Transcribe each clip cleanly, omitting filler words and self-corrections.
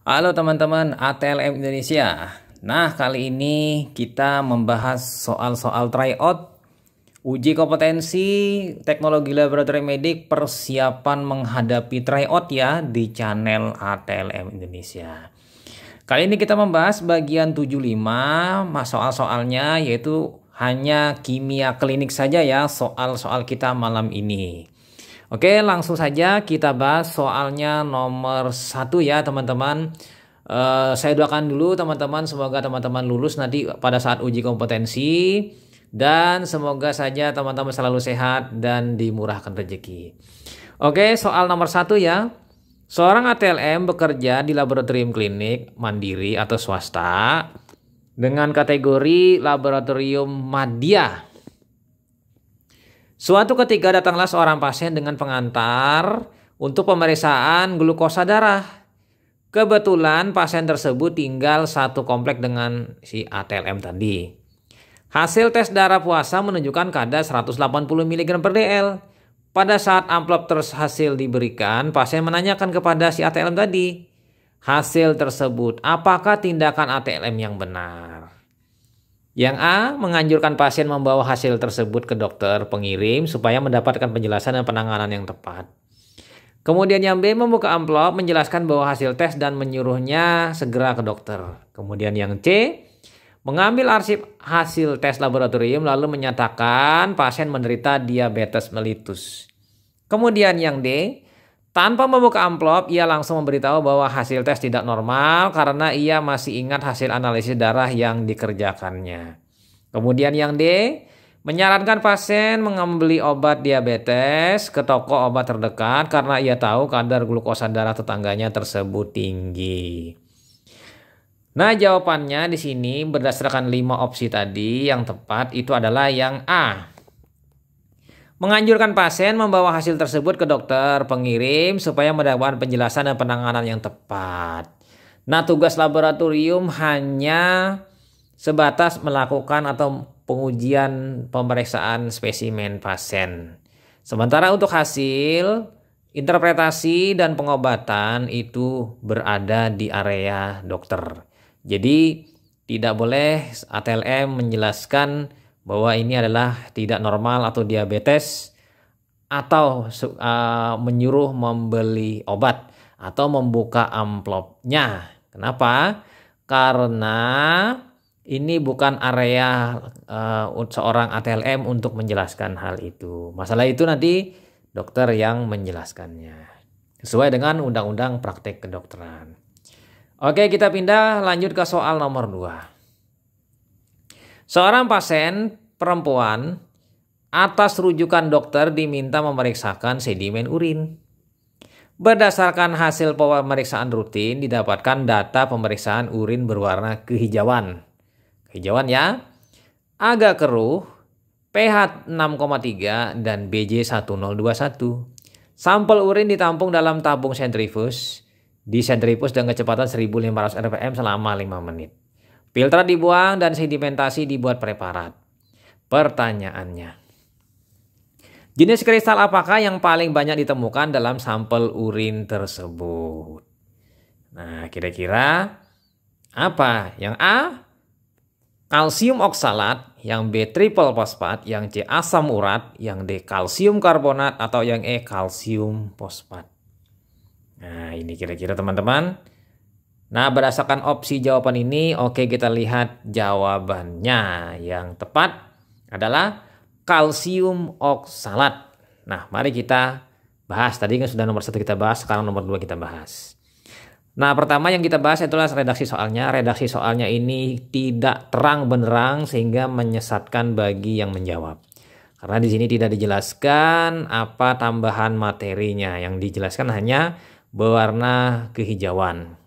Halo teman-teman ATLM Indonesia. Nah, kali ini kita membahas soal-soal tryout, uji kompetensi teknologi laboratorium medik persiapan menghadapi tryout ya di channel ATLM Indonesia. Kali ini kita membahas bagian 75, soal-soalnya yaitu hanya kimia klinik saja ya soal-soal kita malam ini. Oke, langsung saja kita bahas soalnya nomor 1 ya teman-teman. Saya doakan dulu teman-teman, semoga teman-teman lulus nanti pada saat uji kompetensi. Dan semoga saja teman-teman selalu sehat dan dimurahkan rezeki. Oke, soal nomor 1 ya. Seorang ATLM bekerja di laboratorium klinik mandiri atau swasta dengan kategori laboratorium madya. Suatu ketika datanglah seorang pasien dengan pengantar untuk pemeriksaan glukosa darah. Kebetulan pasien tersebut tinggal satu komplek dengan si ATLM tadi. Hasil tes darah puasa menunjukkan kadar 180 mg per dl. Pada saat amplop hasil diberikan, pasien menanyakan kepada si ATLM tadi, hasil tersebut apakah tindakan ATLM yang benar? Yang A, menganjurkan pasien membawa hasil tersebut ke dokter pengirim supaya mendapatkan penjelasan dan penanganan yang tepat. Kemudian yang B, membuka amplop, menjelaskan bahwa hasil tes dan menyuruhnya segera ke dokter. Kemudian yang C, mengambil arsip hasil tes laboratorium lalu menyatakan pasien menderita diabetes mellitus. Kemudian yang D, tanpa membuka amplop, ia langsung memberitahu bahwa hasil tes tidak normal karena ia masih ingat hasil analisis darah yang dikerjakannya. Kemudian yang D, menyarankan pasien membeli obat diabetes ke toko obat terdekat karena ia tahu kadar glukosa darah tetangganya tersebut tinggi. Nah, jawabannya di sini berdasarkan 5 opsi tadi, yang tepat itu adalah yang A. Menganjurkan pasien membawa hasil tersebut ke dokter pengirim supaya mendapatkan penjelasan dan penanganan yang tepat. Nah, tugas laboratorium hanya sebatas melakukan atau pengujian pemeriksaan spesimen pasien. Sementara untuk hasil, interpretasi dan pengobatan itu berada di area dokter. Jadi tidak boleh ATLM menjelaskan bahwa ini adalah tidak normal atau diabetes atau menyuruh membeli obat atau membuka amplopnya. Kenapa? Karena ini bukan area seorang ATLM untuk menjelaskan hal itu. Masalah itu nanti dokter yang menjelaskannya sesuai dengan Undang-Undang Praktek Kedokteran. Oke, kita pindah lanjut ke soal nomor 2. Seorang pasien perempuan atas rujukan dokter diminta memeriksakan sedimen urin. Berdasarkan hasil pemeriksaan rutin didapatkan data pemeriksaan urin berwarna kehijauan. Kehijauan ya, agak keruh, pH 6,3 dan BJ 1021. Sampel urin ditampung dalam tabung sentrifuge di sentrifuge dengan kecepatan 1500 rpm selama 5 menit. Filter dibuang dan sedimentasi dibuat preparat. Pertanyaannya, jenis kristal apakah yang paling banyak ditemukan dalam sampel urin tersebut? Nah, kira-kira apa? Yang A, kalsium oksalat, yang B, triple fosfat, yang C, asam urat, yang D, kalsium karbonat, atau yang E, kalsium fosfat. Nah, ini kira-kira teman-teman. Nah, berdasarkan opsi jawaban ini, oke, kita lihat jawabannya. Yang tepat adalah kalsium oksalat. Nah, mari kita bahas. Tadi kan sudah nomor 1 kita bahas, sekarang nomor 2 kita bahas. Nah, pertama yang kita bahas itulah redaksi soalnya. Redaksi soalnya ini tidak terang benderang sehingga menyesatkan bagi yang menjawab. Karena di sini tidak dijelaskan apa tambahan materinya. Yang dijelaskan hanya berwarna kehijauan.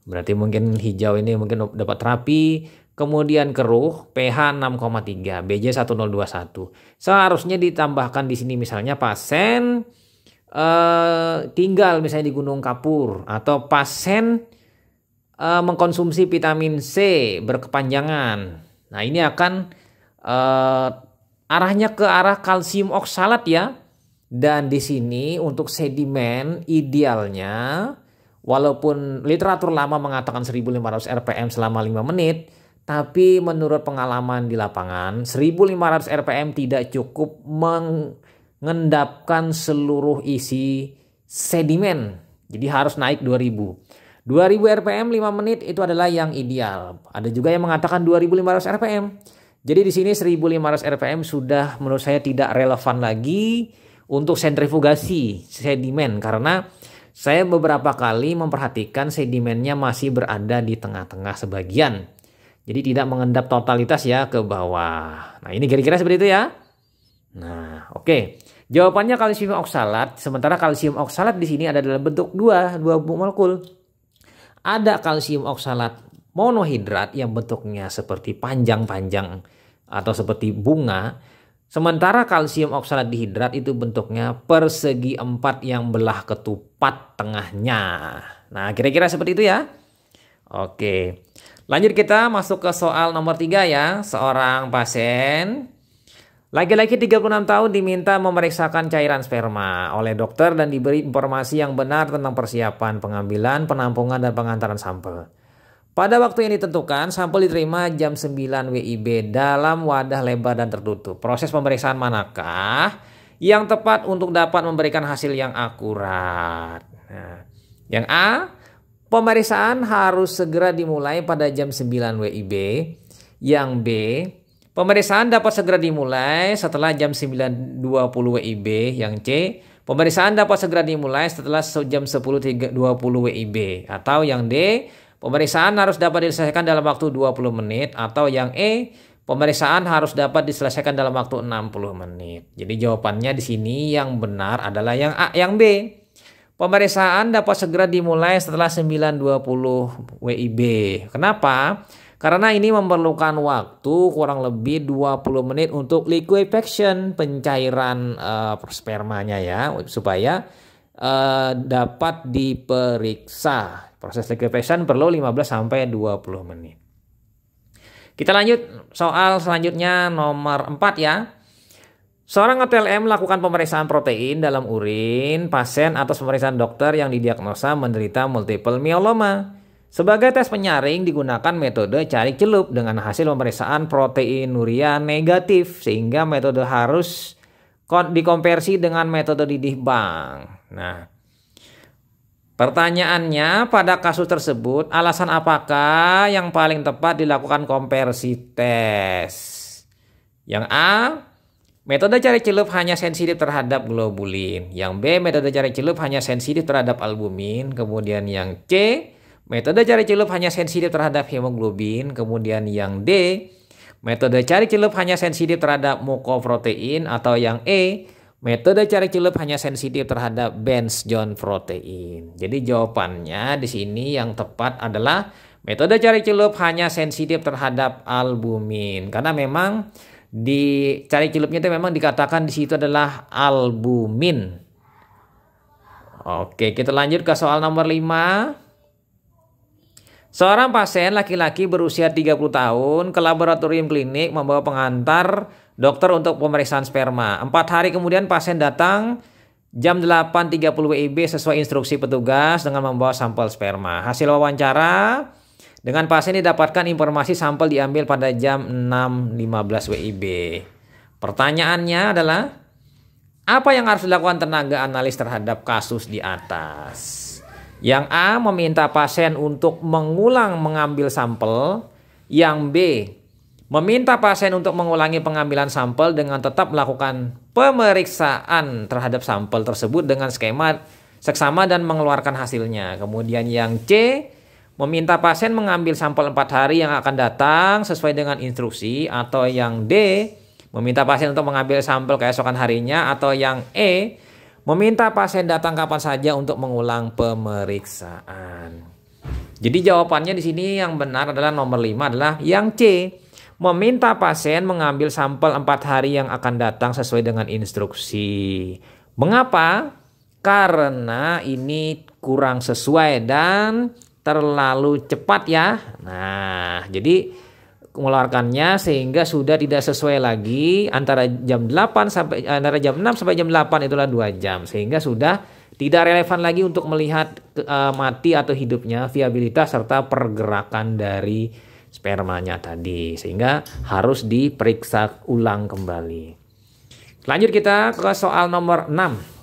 Berarti mungkin hijau ini mungkin dapat terapi, kemudian keruh, pH 6,3, BJ 1021. Seharusnya ditambahkan di sini misalnya pasien tinggal misalnya di Gunung Kapur, atau pasien mengkonsumsi vitamin C berkepanjangan. Nah, ini akan arahnya ke arah kalsium oksalat ya. Dan di sini untuk sedimen idealnya Walaupun literatur lama mengatakan 1500 rpm selama 5 menit, tapi menurut pengalaman di lapangan 1500 rpm tidak cukup mengendapkan seluruh isi sedimen. Jadi harus naik 2000. 2000 rpm 5 menit itu adalah yang ideal. Ada juga yang mengatakan 2500 rpm. Jadi di sini 1500 rpm sudah menurut saya tidak relevan lagi untuk sentrifugasi sedimen, karena saya beberapa kali memperhatikan sedimennya masih berada di tengah-tengah sebagian. Jadi tidak mengendap totalitas ya ke bawah. Nah, ini kira-kira seperti itu ya. Nah, oke. Jawabannya kalsium oksalat. Sementara kalsium oksalat di sini ada dalam bentuk dua molekul. Ada kalsium oksalat monohidrat yang bentuknya seperti panjang-panjang atau seperti bunga. Sementara kalsium oksalat dihidrat itu bentuknya persegi 4 yang belah ketupat tengahnya. Nah, kira-kira seperti itu ya. Oke. Lanjut kita masuk ke soal nomor 3 ya. Seorang pasien laki-laki 36 tahun diminta memeriksakan cairan sperma oleh dokter dan diberi informasi yang benar tentang persiapan pengambilan, penampungan, dan pengantaran sampel. Pada waktu yang ditentukan, sampel diterima jam 9 WIB dalam wadah lebar dan tertutup. Proses pemeriksaan manakah yang tepat untuk dapat memberikan hasil yang akurat? Nah, yang A, pemeriksaan harus segera dimulai pada jam 9 WIB. Yang B, pemeriksaan dapat segera dimulai setelah jam 9.20 WIB. Yang C, pemeriksaan dapat segera dimulai setelah jam 10.20 WIB. Atau yang D, pemeriksaan harus dapat diselesaikan dalam waktu 20 menit. Atau yang E, pemeriksaan harus dapat diselesaikan dalam waktu 60 menit. Jadi jawabannya di sini yang benar adalah yang A, yang B. Pemeriksaan dapat segera dimulai setelah 9.20 WIB. Kenapa? Karena ini memerlukan waktu kurang lebih 20 menit untuk liquefaction, pencairan spermanya ya, supaya dapat diperiksa. Proses liquefaction perlu 15-20 menit. Kita lanjut soal selanjutnya nomor 4 ya. Seorang ATLM melakukan pemeriksaan protein dalam urin pasien atas pemeriksaan dokter yang didiagnosa menderita multiple myeloma. Sebagai tes penyaring digunakan metode cari celup dengan hasil pemeriksaan proteinuria negatif, sehingga metode harus dikonversi dengan metode didih bank. Nah, pertanyaannya pada kasus tersebut alasan apakah yang paling tepat dilakukan konversi tes? Yang A, metode cari celup hanya sensitif terhadap globulin. Yang B, metode cari celup hanya sensitif terhadap albumin. Kemudian yang C, metode cari celup hanya sensitif terhadap hemoglobin. Kemudian yang D, metode cari celup hanya sensitif terhadap mukoprotein. Atau yang E, metode cari celup hanya sensitif terhadap Benz John protein. Jadi jawabannya di sini yang tepat adalah metode cari celup hanya sensitif terhadap albumin. Karena memang di cari celupnya itu memang dikatakan di situ adalah albumin. Oke, kita lanjut ke soal nomor 5. Seorang pasien laki-laki berusia 30 tahun ke laboratorium klinik membawa pengantar dokter untuk pemeriksaan sperma. 4 hari kemudian pasien datang jam 8.30 WIB sesuai instruksi petugas dengan membawa sampel sperma. Hasil wawancara dengan pasien didapatkan informasi sampel diambil pada jam 6.15 WIB. Pertanyaannya adalah, apa yang harus dilakukan tenaga analis terhadap kasus di atas? Yang A, meminta pasien untuk mengulang mengambil sampel. Yang B, meminta pasien untuk mengulangi pengambilan sampel dengan tetap melakukan pemeriksaan terhadap sampel tersebut dengan skema seksama dan mengeluarkan hasilnya. Kemudian yang C, meminta pasien mengambil sampel 4 hari yang akan datang sesuai dengan instruksi. Atau yang D, meminta pasien untuk mengambil sampel keesokan harinya. Atau yang E, meminta pasien datang kapan saja untuk mengulang pemeriksaan. Jadi jawabannya di sini yang benar adalah nomor 5 adalah yang C. Meminta pasien mengambil sampel 4 hari yang akan datang sesuai dengan instruksi. Mengapa? Karena ini kurang sesuai dan terlalu cepat ya. Nah, jadi mengeluarkannya sehingga sudah tidak sesuai lagi antara jam 6 sampai jam 8 itulah 2 jam, sehingga sudah Tidak relevan lagi untuk melihat mati atau hidupnya, viabilitas serta pergerakan dari spermanya tadi, sehingga harus diperiksa ulang kembali. Lanjut kita ke soal nomor 6.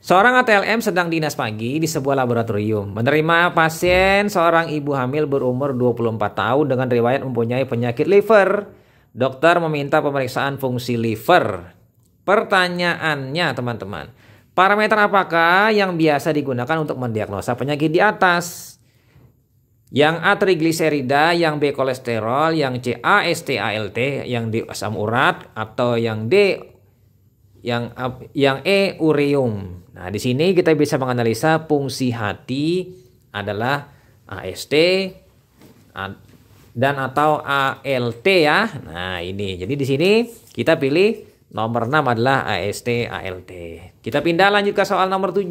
Seorang ATLM sedang dinas pagi di sebuah laboratorium, menerima pasien seorang ibu hamil berumur 24 tahun dengan riwayat mempunyai penyakit liver. Dokter meminta pemeriksaan fungsi liver. Pertanyaannya teman-teman, parameter apakah yang biasa digunakan untuk mendiagnosa penyakit di atas? Yang A trigliserida, yang B kolesterol, yang C AST ALT, yang D asam urat, atau yang D yang E ureum. Nah, di sini kita bisa menganalisa fungsi hati adalah AST dan atau ALT ya. Nah, ini. Jadi di sini kita pilih nomor 6 adalah AST ALT. Kita pindah lanjut ke soal nomor 7.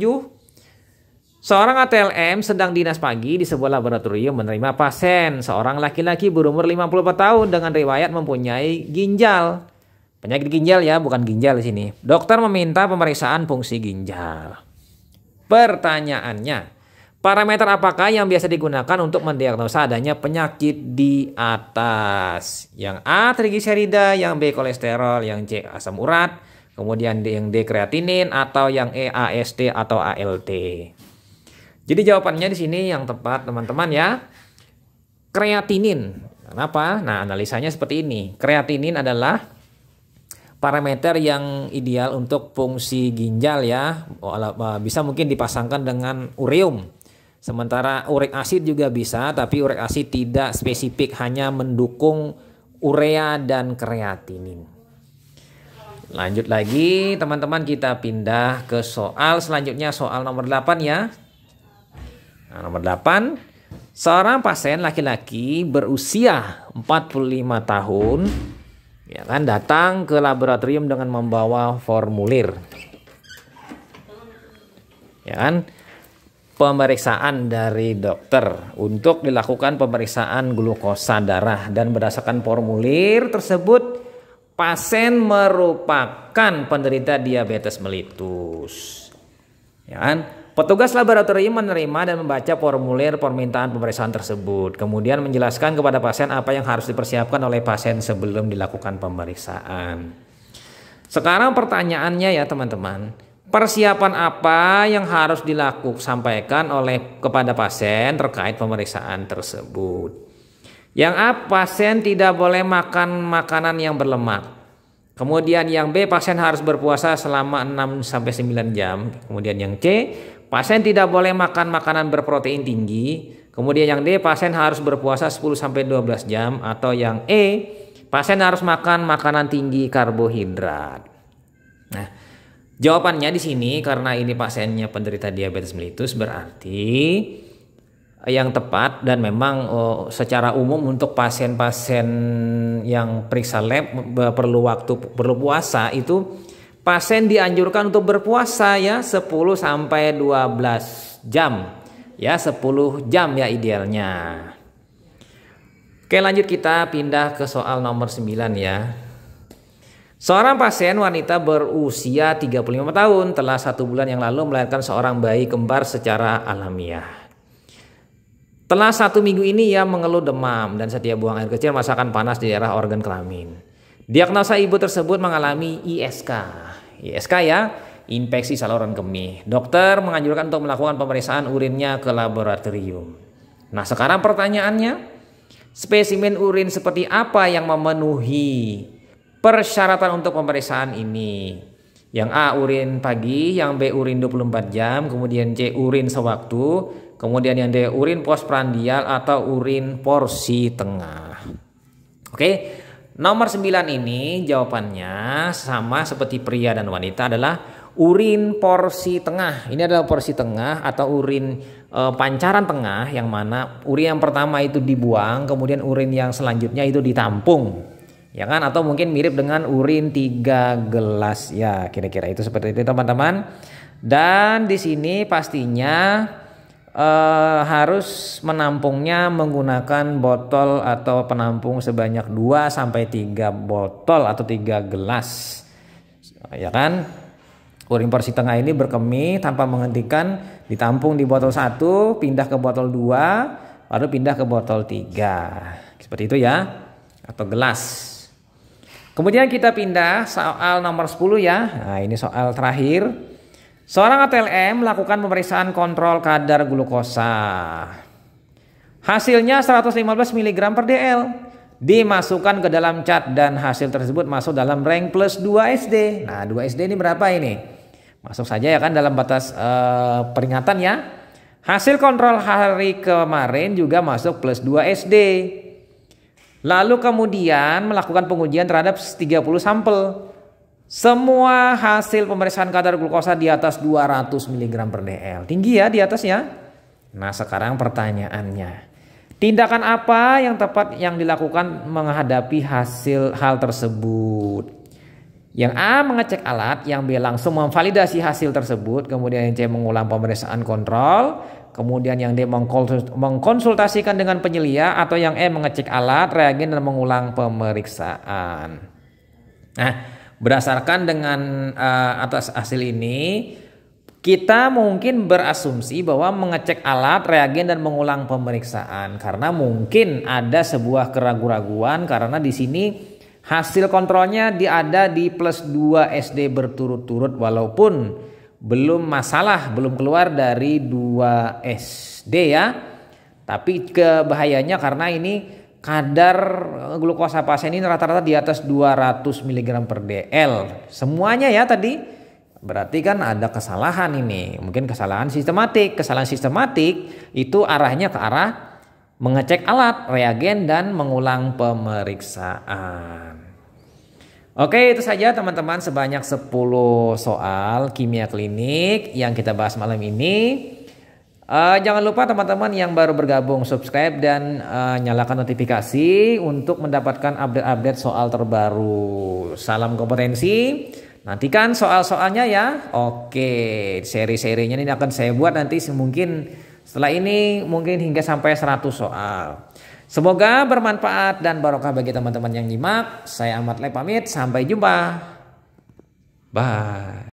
Seorang ATLM sedang dinas pagi di sebuah laboratorium menerima pasien seorang laki-laki berumur 54 tahun dengan riwayat mempunyai ginjal. Penyakit ginjal ya, bukan ginjal di sini. Dokter meminta pemeriksaan fungsi ginjal. Pertanyaannya, parameter apakah yang biasa digunakan untuk mendiagnosa adanya penyakit di atas? Yang A trigliserida, yang B kolesterol, yang C asam urat, kemudian yang D kreatinin, atau yang E AST atau ALT. Jadi jawabannya di sini yang tepat teman-teman ya, kreatinin. Kenapa? Nah, analisanya seperti ini. Kreatinin adalah parameter yang ideal untuk fungsi ginjal ya, bisa mungkin dipasangkan dengan ureum. Sementara uric acid juga bisa, tapi uric acid tidak spesifik, hanya mendukung urea dan kreatinin. Lanjut lagi teman-teman, kita pindah ke soal selanjutnya, soal nomor 8 ya. Nah, nomor 8, seorang pasien laki-laki berusia 45 tahun ya kan datang ke laboratorium dengan membawa formulir ya kan pemeriksaan dari dokter untuk dilakukan pemeriksaan glukosa darah, dan berdasarkan formulir tersebut pasien merupakan penderita diabetes mellitus ya kan. Petugas laboratorium menerima dan membaca formulir permintaan pemeriksaan tersebut. Kemudian menjelaskan kepada pasien apa yang harus dipersiapkan oleh pasien sebelum dilakukan pemeriksaan. Sekarang pertanyaannya ya teman-teman, persiapan apa yang harus sampaikan oleh kepada pasien terkait pemeriksaan tersebut? Yang A, pasien tidak boleh makan makanan yang berlemak. Kemudian yang B, pasien harus berpuasa selama 6-9 jam. Kemudian yang C, pasien tidak boleh makan makanan berprotein tinggi. Kemudian yang D, pasien harus berpuasa 10-12 jam. Atau yang E, pasien harus makan makanan tinggi karbohidrat. Nah, jawabannya di sini karena ini pasiennya penderita diabetes mellitus, berarti yang tepat dan memang secara umum untuk pasien-pasien yang periksa lab perlu puasa, itu pasien dianjurkan untuk berpuasa ya 10-12 jam ya, 10 jam ya idealnya. Oke, lanjut kita pindah ke soal nomor 9 ya. Seorang pasien wanita berusia 35 tahun telah 1 bulan yang lalu melahirkan seorang bayi kembar secara alamiah. Setelah 1 minggu ini ia mengeluh demam dan setiap buang air kecil merasakan panas di daerah organ kelamin. Diagnosa ibu tersebut mengalami ISK. ISK ya, infeksi saluran kemih. Dokter menganjurkan untuk melakukan pemeriksaan urinnya ke laboratorium. Nah, sekarang pertanyaannya, spesimen urin seperti apa yang memenuhi persyaratan untuk pemeriksaan ini? Yang A, urin pagi, yang B, urin 24 jam, kemudian C, urin sewaktu, kemudian yang D, urin postprandial atau urin porsi tengah. Oke, nomor 9 ini jawabannya sama seperti pria dan wanita, adalah urin porsi tengah. Ini adalah porsi tengah atau urin pancaran tengah, yang mana urin yang pertama itu dibuang, kemudian urin yang selanjutnya itu ditampung. Ya kan, atau mungkin mirip dengan urin 3 gelas ya, kira-kira itu seperti itu teman-teman. Dan di sini pastinya harus menampungnya menggunakan botol atau penampung sebanyak 2-3 botol atau 3 gelas. Ya kan? Urin porsi tengah ini berkemih tanpa menghentikan, ditampung di botol 1, pindah ke botol 2, baru pindah ke botol 3. Seperti itu ya, atau gelas. Kemudian kita pindah soal nomor 10 ya. Nah, ini soal terakhir. Seorang ATLM melakukan pemeriksaan kontrol kadar glukosa. Hasilnya 115 mg per dl. Dimasukkan ke dalam cat dan hasil tersebut masuk dalam rank plus 2 SD. Nah, 2 SD ini berapa ini? Masuk saja ya kan dalam batas peringatan ya. Hasil kontrol hari kemarin juga masuk plus 2 SD. Lalu kemudian melakukan pengujian terhadap 30 sampel. Semua hasil pemeriksaan kadar glukosa di atas 200 mg per dl. Tinggi ya di atas ya. Nah, sekarang pertanyaannya. Tindakan apa yang tepat yang dilakukan menghadapi hal tersebut? Yang A mengecek alat, yang B langsung memvalidasi hasil tersebut, kemudian yang C mengulang pemeriksaan kontrol, kemudian yang D mengkonsultasikan dengan penyelia, atau yang E mengecek alat, reagen dan mengulang pemeriksaan. Nah, berdasarkan dengan atas hasil ini, kita mungkin berasumsi bahwa mengecek alat, reagen dan mengulang pemeriksaan karena mungkin ada sebuah keraguan-raguan karena di sini hasil kontrolnya ada di plus 2 SD berturut-turut walaupun belum belum keluar dari 2 SD ya. Tapi kebahayanya karena ini kadar glukosa pasien ini rata-rata di atas 200 mg per dl. Semuanya ya tadi. Berarti kan ada kesalahan ini. Mungkin kesalahan sistematik. Kesalahan sistematik itu arahnya ke arah mengecek alat, reagen dan mengulang pemeriksaan. Oke, itu saja teman-teman sebanyak 10 soal kimia klinik yang kita bahas malam ini. Jangan lupa teman-teman yang baru bergabung subscribe dan nyalakan notifikasi untuk mendapatkan update-update soal terbaru. Salam kompetensi. Nantikan soal-soalnya ya. Oke, seri-serinya ini akan saya buat nanti mungkin setelah ini mungkin hingga sampai 100 soal. Semoga bermanfaat dan barokah bagi teman-teman yang nyimak. Saya Ahmad Le pamit, sampai jumpa. Bye.